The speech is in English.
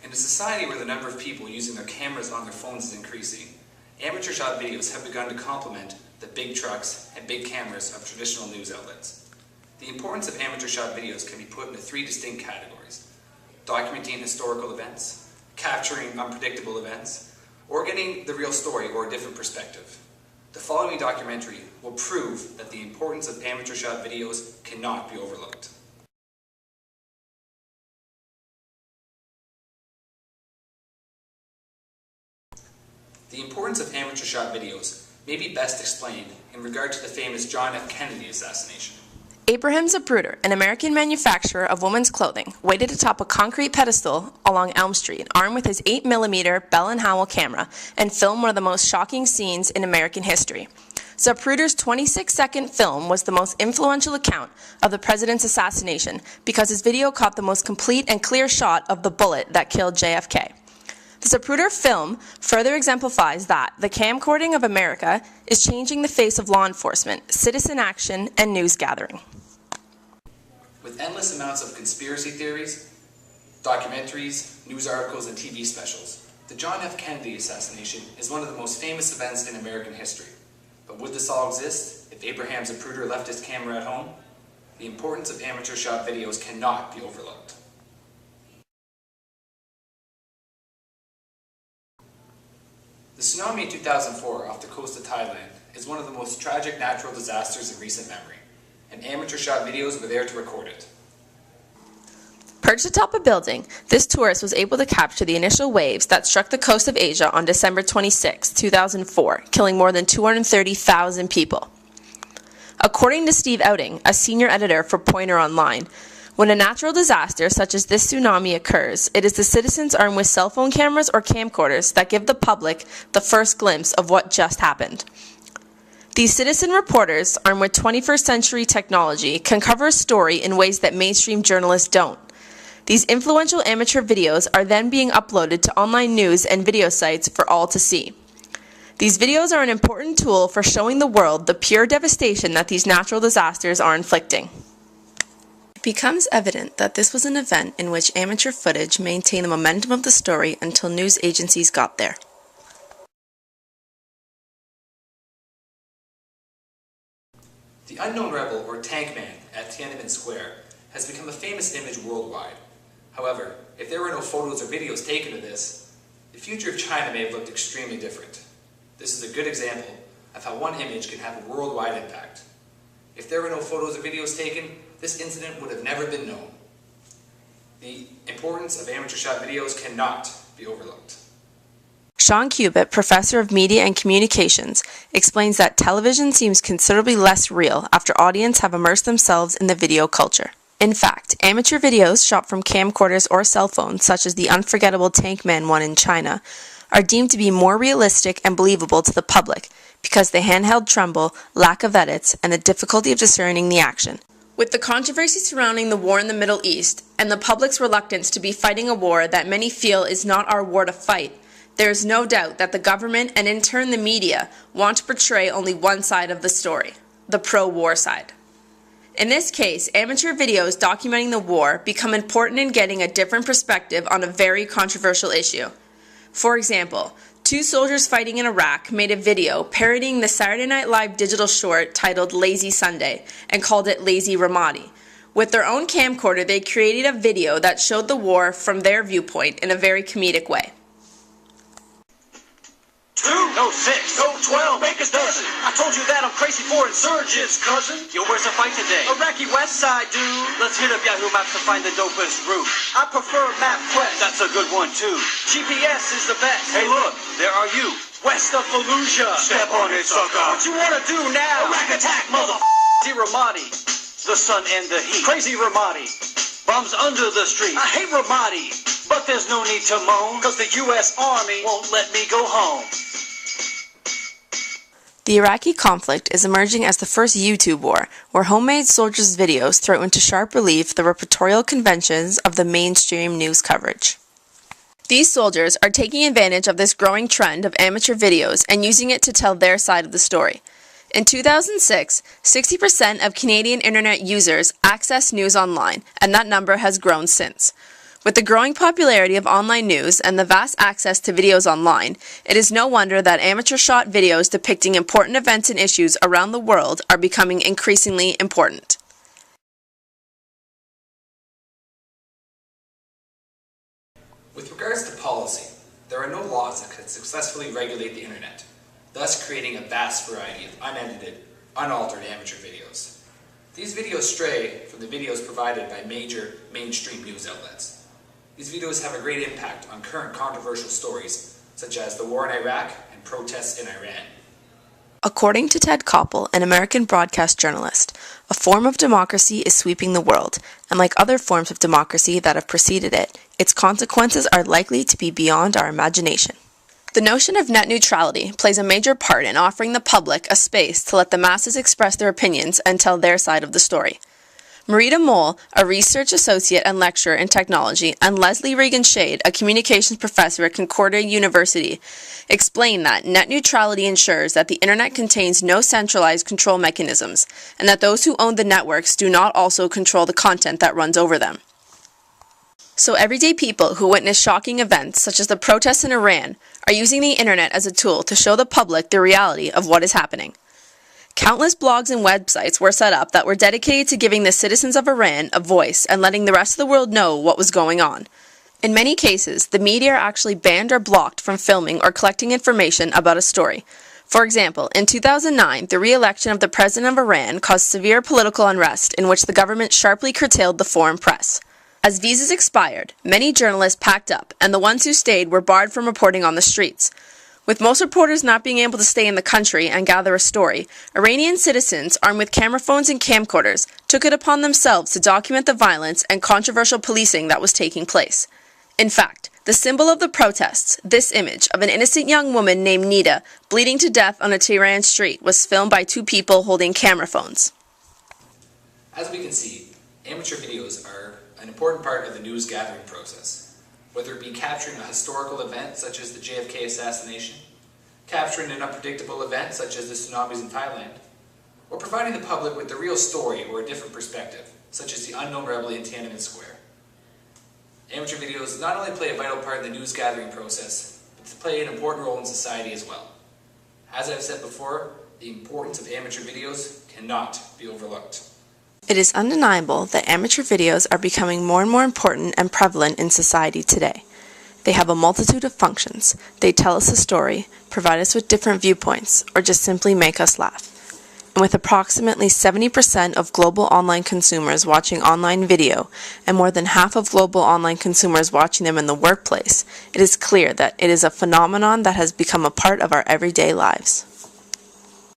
In a society where the number of people using their cameras on their phones is increasing, amateur shot videos have begun to complement the big trucks and big cameras of traditional news outlets. The importance of amateur shot videos can be put into three distinct categories: documenting historical events, capturing unpredictable events, or getting the real story or a different perspective. The following documentary will prove that the importance of amateur shot videos cannot be overlooked. The importance of amateur shot videos may be best explained in regard to the famous John F. Kennedy assassination. Abraham Zapruder, an American manufacturer of women's clothing, waited atop a concrete pedestal along Elm Street, armed with his 8mm Bell & Howell camera, and filmed one of the most shocking scenes in American history. Zapruder's 26-second film was the most influential account of the president's assassination because his video caught the most complete and clear shot of the bullet that killed JFK. The Zapruder film further exemplifies that the camcording of America is changing the face of law enforcement, citizen action, and news gathering. With endless amounts of conspiracy theories, documentaries, news articles, and TV specials, the John F. Kennedy assassination is one of the most famous events in American history. But would this all exist if Abraham Zapruder left his camera at home? The importance of amateur shot videos cannot be overlooked. The tsunami in 2004 off the coast of Thailand is one of the most tragic natural disasters in recent memory, and amateur shot videos were there to record it. Perched atop a building, this tourist was able to capture the initial waves that struck the coast of Asia on December 26, 2004, killing more than 230,000 people. According to Steve Outing, a senior editor for Pointer Online, when a natural disaster such as this tsunami occurs, it is the citizens armed with cell phone cameras or camcorders that give the public the first glimpse of what just happened. These citizen reporters, armed with 21st century technology, can cover a story in ways that mainstream journalists don't. These influential amateur videos are then being uploaded to online news and video sites for all to see. These videos are an important tool for showing the world the pure devastation that these natural disasters are inflicting. It becomes evident that this was an event in which amateur footage maintained the momentum of the story until news agencies got there. The unknown rebel, or Tank Man, at Tiananmen Square has become a famous image worldwide. However, if there were no photos or videos taken of this, the future of China may have looked extremely different. This is a good example of how one image can have a worldwide impact. If there were no photos or videos taken, this incident would have never been known. The importance of amateur shot videos cannot be overlooked. Sean Cubitt, professor of media and communications, explains that television seems considerably less real after audiences have immersed themselves in the video culture. In fact, amateur videos shot from camcorders or cell phones, such as the unforgettable Tank Man one in China, are deemed to be more realistic and believable to the public because the handheld tremble, lack of edits, and the difficulty of discerning the action. With the controversy surrounding the war in the Middle East and the public's reluctance to be fighting a war that many feel is not our war to fight, there is no doubt that the government and in turn the media want to portray only one side of the story, the pro-war side. In this case, amateur videos documenting the war become important in getting a different perspective on a very controversial issue. For example, two soldiers fighting in Iraq made a video parodying the Saturday Night Live digital short titled Lazy Sunday and called it Lazy Ramadi. With their own camcorder, they created a video that showed the war from their viewpoint in a very comedic way. 2, no 6, no 12, make us dozen. I told you that I'm crazy for insurgents, cousin. Yo, where's the fight today? Iraqi West Side, dude. Let's hit up Yahoo Maps to find the dopest route. I prefer MapQuest. That's a good one, too. GPS is the best. Hey, look, there are you. West of Fallujah. Step on it, sucker. What you want to do now? Iraq attack, motherfucker. Ramadi. The sun and the heat. Crazy Ramadi. Bombs under the street. I hate Ramadi. But there's no need to moan, cause the U.S. Army won't let me go home. The Iraqi conflict is emerging as the first YouTube war, where homemade soldiers' videos throw into sharp relief the repertorial conventions of the mainstream news coverage. These soldiers are taking advantage of this growing trend of amateur videos and using it to tell their side of the story. In 2006, 60% of Canadian internet users accessed news online, and that number has grown since. With the growing popularity of online news and the vast access to videos online, it is no wonder that amateur-shot videos depicting important events and issues around the world are becoming increasingly important. With regards to policy, there are no laws that could successfully regulate the internet, thus creating a vast variety of unedited, unaltered amateur videos. These videos stray from the videos provided by major mainstream news outlets. These videos have a great impact on current controversial stories, such as the war in Iraq and protests in Iran. According to Ted Koppel, an American broadcast journalist, a form of democracy is sweeping the world, and like other forms of democracy that have preceded it, its consequences are likely to be beyond our imagination. The notion of net neutrality plays a major part in offering the public a space to let the masses express their opinions and tell their side of the story. Marita Mole, a research associate and lecturer in technology, and Leslie Regan-Shade, a communications professor at Concordia University, explain that net neutrality ensures that the internet contains no centralized control mechanisms, and that those who own the networks do not also control the content that runs over them. So everyday people who witness shocking events, such as the protests in Iran, are using the internet as a tool to show the public the reality of what is happening. Countless blogs and websites were set up that were dedicated to giving the citizens of Iran a voice and letting the rest of the world know what was going on. In many cases, the media are actually banned or blocked from filming or collecting information about a story. For example, in 2009, the re-election of the president of Iran caused severe political unrest in which the government sharply curtailed the foreign press. As visas expired, many journalists packed up, and the ones who stayed were barred from reporting on the streets. With most reporters not being able to stay in the country and gather a story, Iranian citizens, armed with camera phones and camcorders, took it upon themselves to document the violence and controversial policing that was taking place. In fact, the symbol of the protests, this image of an innocent young woman named Nida bleeding to death on a Tehran street, was filmed by two people holding camera phones. As we can see, amateur videos are an important part of the news gathering process. Whether it be capturing a historical event such as the JFK assassination, capturing an unpredictable event such as the tsunamis in Thailand, or providing the public with the real story or a different perspective, such as the unknown rebel in Tiananmen Square. Amateur videos not only play a vital part in the news gathering process, but they play an important role in society as well. As I've said before, the importance of amateur videos cannot be overlooked. It is undeniable that amateur videos are becoming more and more important and prevalent in society today. They have a multitude of functions. They tell us a story, provide us with different viewpoints, or just simply make us laugh. And with approximately 70% of global online consumers watching online video, and more than half of global online consumers watching them in the workplace, it is clear that it is a phenomenon that has become a part of our everyday lives.